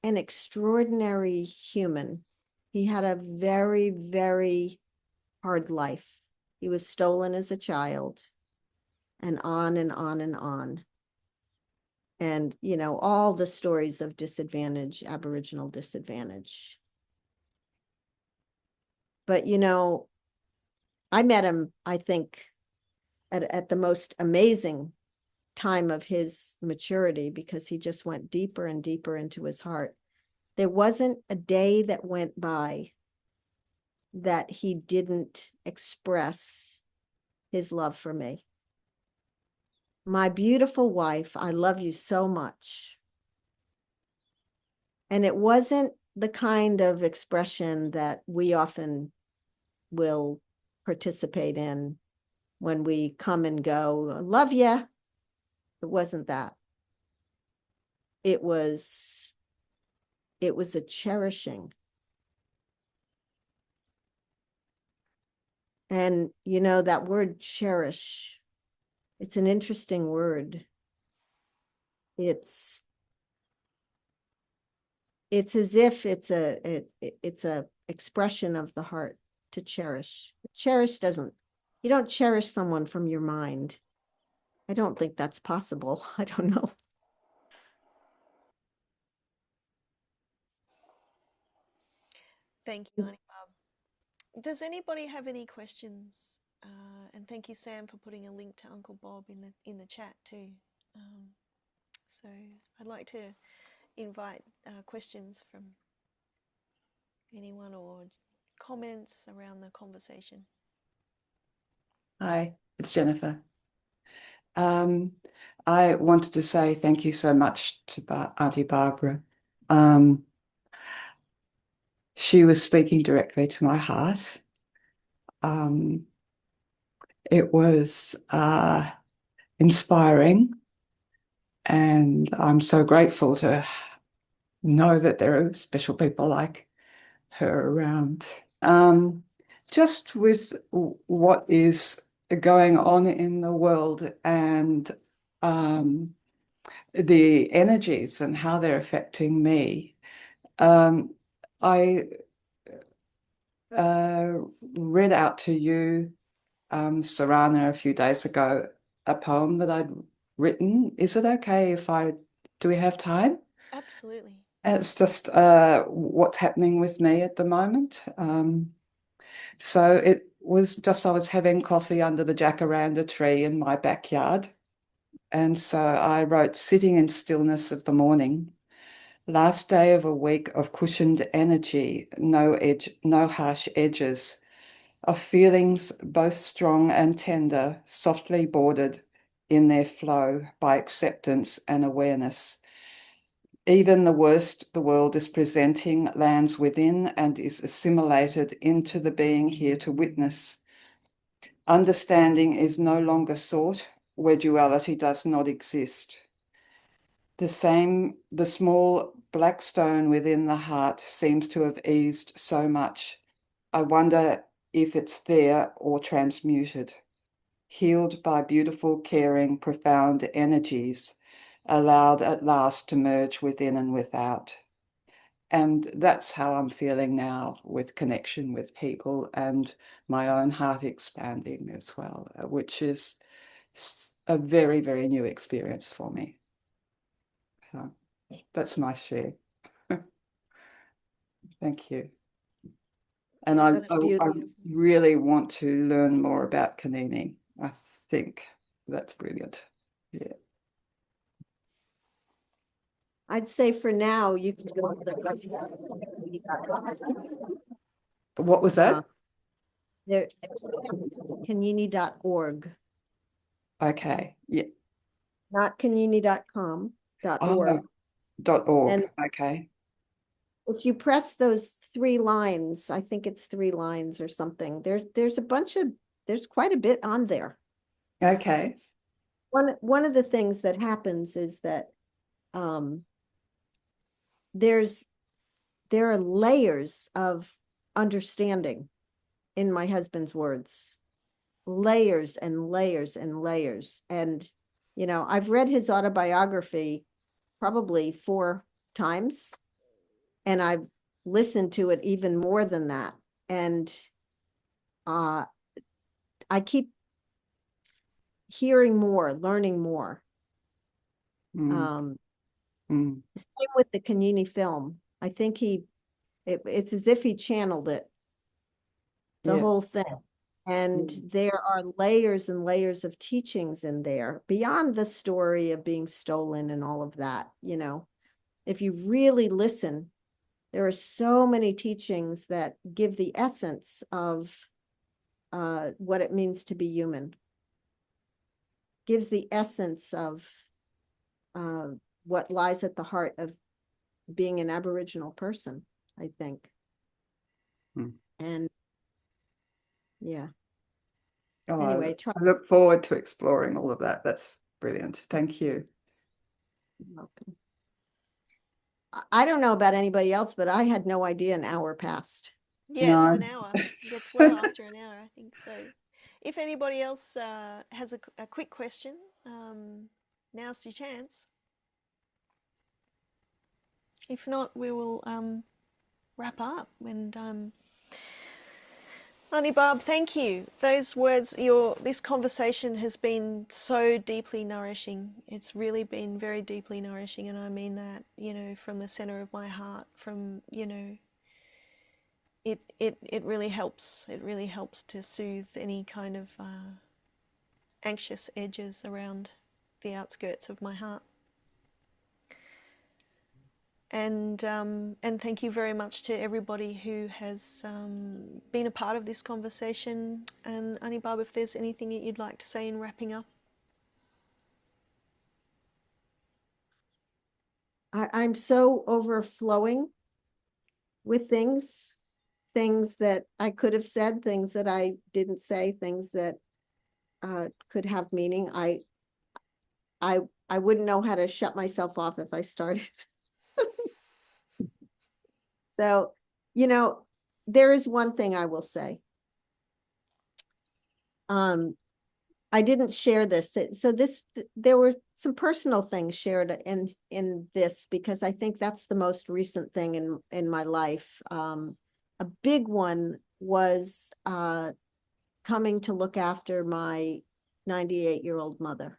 an extraordinary human. He had a very, very hard life. He was stolen as a child and on and on and on. And, you know, all the stories of disadvantage, Aboriginal disadvantage. But, you know, I met him, I think, at the most amazing time of his maturity because he just went deeper and deeper into his heart. There wasn't a day that went by that he didn't express his love for me. My beautiful wife, I love you so much. And it wasn't the kind of expression that we often will participate in when we come and go, love ya. It wasn't that. It was a cherishing. And, you know, that word cherish, it's an interesting word. It's as if it's a expression of the heart to cherish. Cherish doesn't, you don't cherish someone from your mind. I don't think that's possible. I don't know. Thank you, Aunty Barb. Does anybody have any questions? And thank you, Sam, for putting a link to Uncle Bob in the chat too. So I'd like to invite questions from anyone or comments around the conversation. Hi, it's Jennifer. I wanted to say thank you so much to Aunty Barbara. She was speaking directly to my heart. It was inspiring, and I'm so grateful to know that there are special people like her around. Just with what is going on in the world and the energies and how they're affecting me. I read out to you, Serana, a few days ago, a poem that I'd written. Is it okay if do we have time? Absolutely. It's just what's happening with me at the moment. So it was just, I was having coffee under the jacaranda tree in my backyard. And so I wrote, sitting in stillness of the morning, last day of a week of cushioned energy, no harsh edges, of feelings both strong and tender, softly bordered in their flow by acceptance and awareness. Even the worst the world is presenting lands within and is assimilated into the being here to witness. Understanding is no longer sought where duality does not exist. The small black stone within the heart seems to have eased so much. I wonder if it's there or transmuted, healed by beautiful, caring, profound energies, allowed at last to merge within and without. And that's how I'm feeling now, with connection with people and my own heart expanding as well, which is a very, very new experience for me. So that's my share. Thank you. And That's I beautiful. really want to learn more about Kanini. I think that's brilliant. Yeah. I'd say for now, you can go to the website. What was that? There, Kanini.org, Okay. Yeah. not Kanini.com, .org. .org. And Okay. if you press those 3 lines, I think it's 3 lines or something, there's quite a bit on there. Okay. One of the things that happens is that there are layers of understanding in my husband's words, layers and layers and layers. And, you know, I've read his autobiography probably 4 times, and I've listened to it even more than that. And I keep hearing more, learning more. Mm. Same with the Kanini film. I think it's as if he channeled it, the Yeah. whole thing. And there are layers and layers of teachings in there beyond the story of being stolen and all of that. You know, if you really listen, there are so many teachings that give the essence of what it means to be human, gives the essence of what lies at the heart of being an Aboriginal person, I think. And yeah. Oh, Anyway, I look forward to exploring all of that. That's brilliant. Thank you. You're welcome. I don't know about anybody else, but I had no idea an hour passed. Yeah, it's an hour. It gets well after an hour, I think. So if anybody else has a quick question, now's your chance. If not, we will wrap up. And Aunty Barb, thank you. Those words, this conversation has been so deeply nourishing. It's really been very deeply nourishing, and I mean that, you know, from the center of my heart, from, you know, it really helps. It really helps to soothe any kind of anxious edges around the outskirts of my heart. And thank you very much to everybody who has been a part of this conversation. And Aunty Barb, if there's anything that you'd like to say in wrapping up. I'm so overflowing with things that I could have said, things that I didn't say, things that could have meaning. I wouldn't know how to shut myself off if I started. So, you know, there is one thing I will say. I didn't share this. So there were some personal things shared in this, because I think that's the most recent thing in my life. A big one was coming to look after my 98-year-old mother.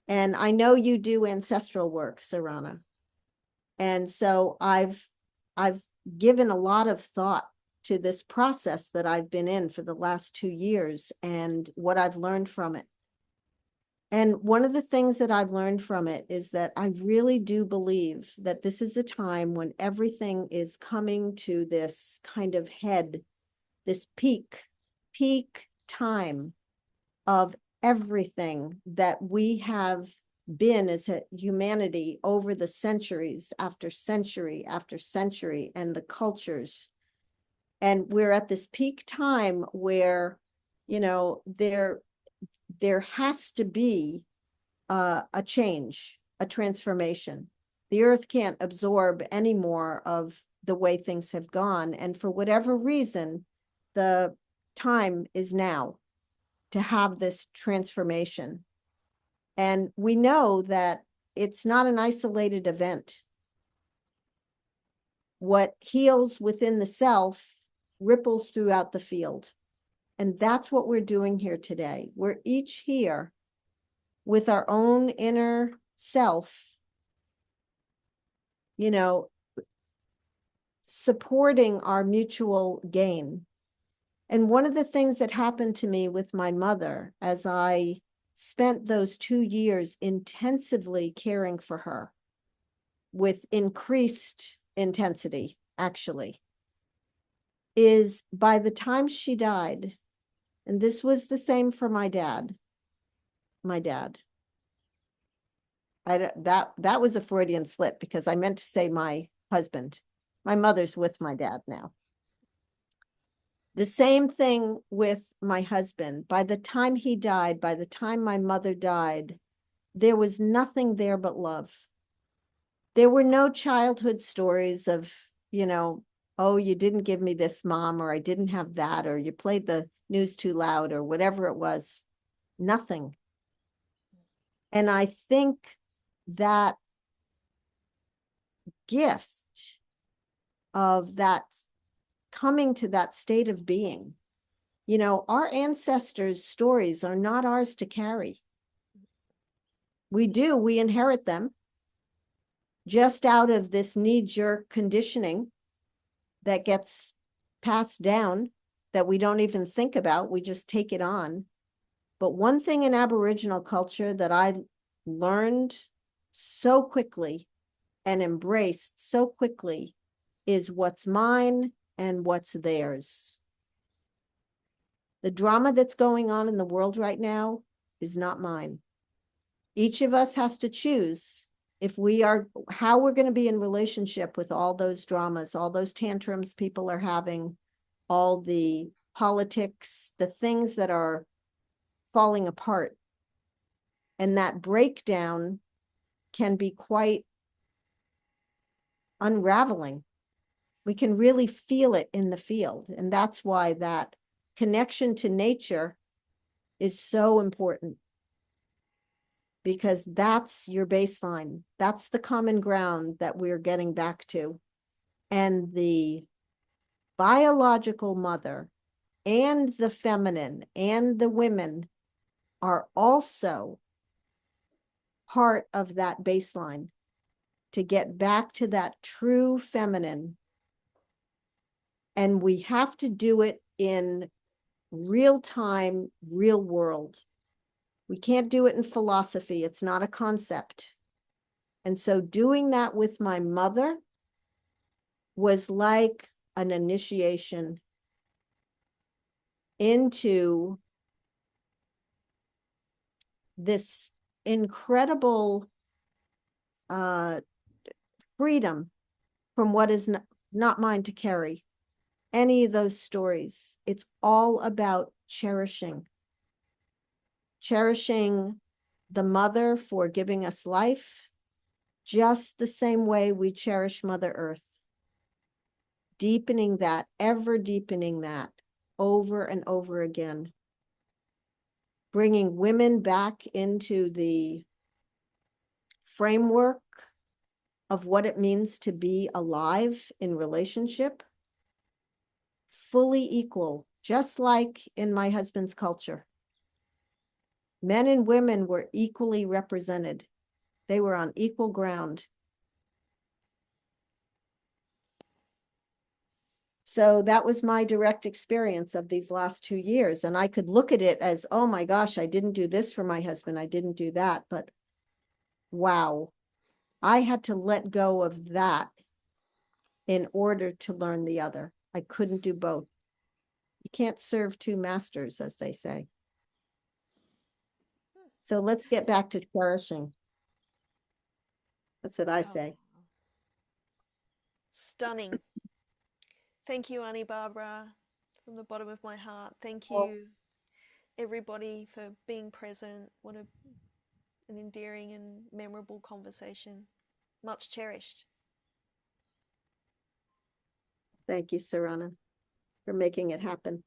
And I know you do ancestral work, Serana. And so I've given a lot of thought to this process that I've been in for the last 2 years and what I've learned from it. And one of the things that I've learned from it is that I really do believe that this is a time when everything is coming to this kind of head, this peak time of everything that we have been as a humanity over the centuries after century after century, and the cultures. And we're at this peak time where, you know, there has to be a change, a transformation. The earth can't absorb any more of the way things have gone. And for whatever reason, the time is now to have this transformation. And we know that it's not an isolated event. What heals within the self ripples throughout the field. And that's what we're doing here today. We're each here with our own inner self, you know, supporting our mutual gain. And one of the things that happened to me with my mother as I spent those 2 years intensively caring for her with increased intensity, actually, is by the time she died, and this was the same for my dad. That was a Freudian slip because I meant to say my husband. My mother's with my dad now. The same thing with my husband. By the time he died, by the time my mother died, there was nothing there but love. There were no childhood stories of, oh, you didn't give me this, Mom, or I didn't have that, or you played the news too loud, or whatever it was. Nothing. And I think that gift of that coming to that state of being, our ancestors' stories are not ours to carry. We inherit them just out of this knee-jerk conditioning that gets passed down that we don't even think about. We just take it on. But one thing in Aboriginal culture that I learned so quickly and embraced so quickly is what's mine and what's theirs. The drama that's going on in the world right now is not mine. Each of us has to choose how we're going to be in relationship with all those dramas, all those tantrums people are having, all the politics, the things that are falling apart. And that breakdown can be quite unraveling. We can really feel it in the field. And that's why that connection to nature is so important. Because that's your baseline. That's the common ground that we're getting back to. And the biological mother and the feminine and the women are also part of that baseline to get back to that true feminine. And we have to do it in real time, real world. We can't do it in philosophy. It's not a concept. And so doing that with my mother was like an initiation into this incredible freedom from what is not mine to carry. Any of those stories. It's all about cherishing the mother for giving us life, just the same way we cherish Mother Earth. Deepening that, ever deepening that, over and over again. Bringing women back into the framework of what it means to be alive in relationship, fully equal, just like in my husband's culture. Men and women were equally represented. They were on equal ground. So that was my direct experience of these last 2 years. And I could look at it as, oh my gosh, I didn't do this for my husband. I didn't do that. But wow, I had to let go of that in order to learn the other. I couldn't do both. You can't serve two masters, as they say. So let's get back to cherishing. That's what I say. Stunning. Thank you, Aunty Barbara, from the bottom of my heart. Thank you, everybody, for being present. What an endearing and memorable conversation. Much cherished. Thank you, Serana, for making it happen.